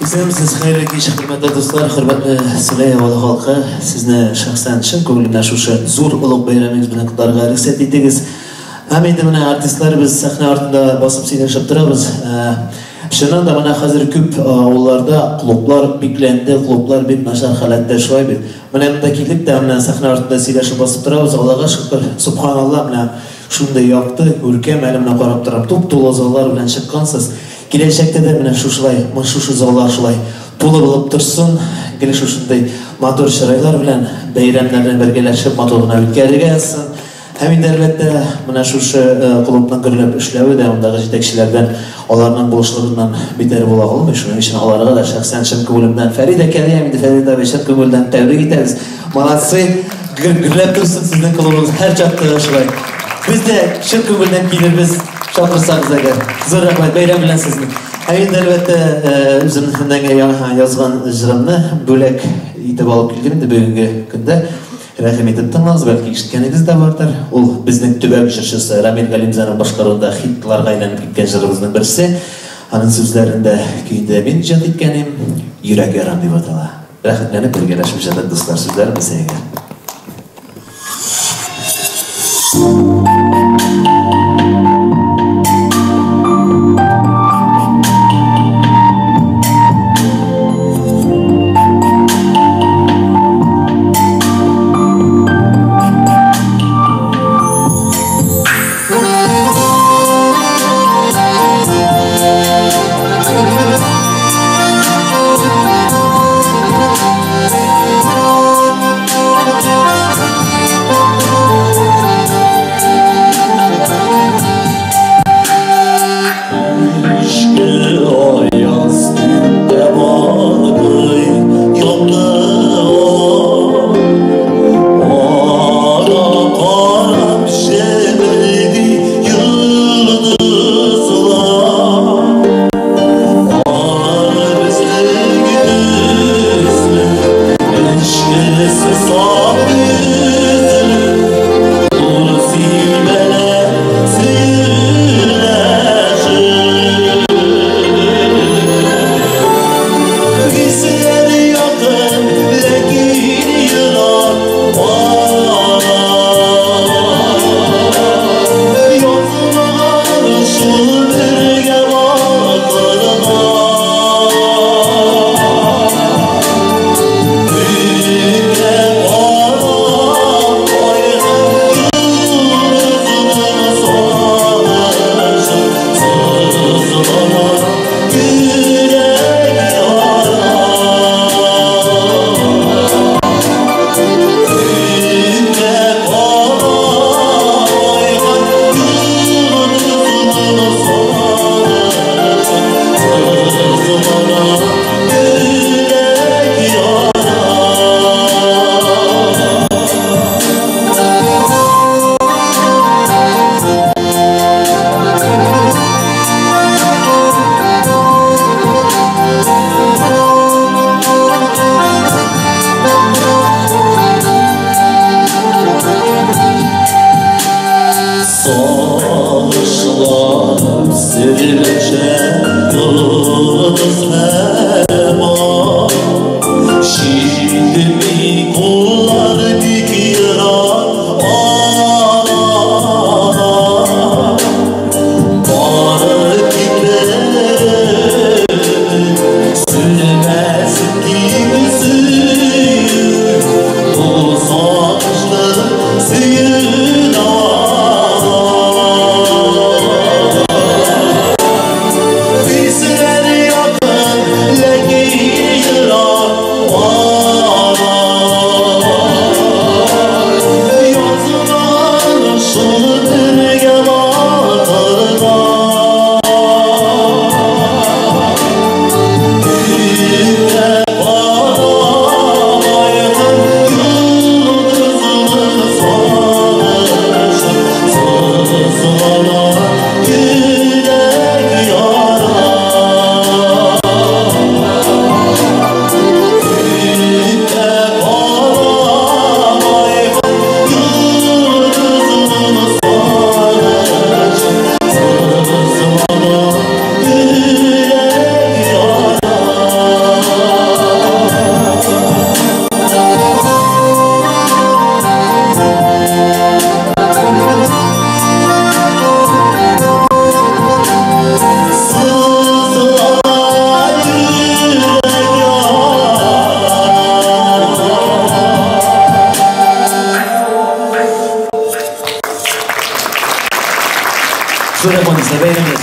Siz xayrli kech, hurmatli do'stlar, hurmatli Sulayev xalqi, sizni shaxsan chin ko'nglimdan shu zo'r ulug' bayramingiz bilan qutlashga ruxsat etingiz. Ham endi mana artistlar biz sahna ortida bosib siylashib turamiz. Shundan da mana hozir ko'p ovullarda klublar beklandi, klublar bet nashar holatda shoy bet. Mana bunda kelib da mana sahna ortida siylashib bosib turamiz. Allohga shukr, subhanalloh, mana shunday yoqdi, ko'rkam alimdan qarab turib, to'p-to'la zallar bilan chiqqansiz. Gelecekte de mine şu zallar şulay to'la bo'lib tursin, kelish shunday motor shiraylar bilan bayramlarni birgalashib motorni o'tkazgansan. Ham endi albatta mana shu klubning kirib ishlavi davomidagi yetakchilardan ularning bo'lishligidan betar bo'la olmaydi. Shuning uchun ularga da shaxsan chin ko'nglimdan Farida aka ham endi Farida va chin ko'ngildan tabrik etamiz. Молодцы, gurlab tursin sizning klubingiz har chaqda shulay. Biz de chin ko'ngildan kelibmiz. Chaqirsangiz agar zo'r rahmat bayram bilan sizni. Endi albatta o'zimdan yozgan ijrimni bo'lak aytib olib keldim endi bugungi kunda. Rahmat aytdingiz, balki eshitganingiz de vardır. U bizning tubak shirchisi Ramil Galimzanov boshqaruvida hitlarga aylanib ketgan jirimizning birisi. Uning so'zlarida kuyda men ijod etganim yurak yaram deb ataladi. Rahmatlanib birgalashib jannat do'stlar so'zlari bizga. bayramımızda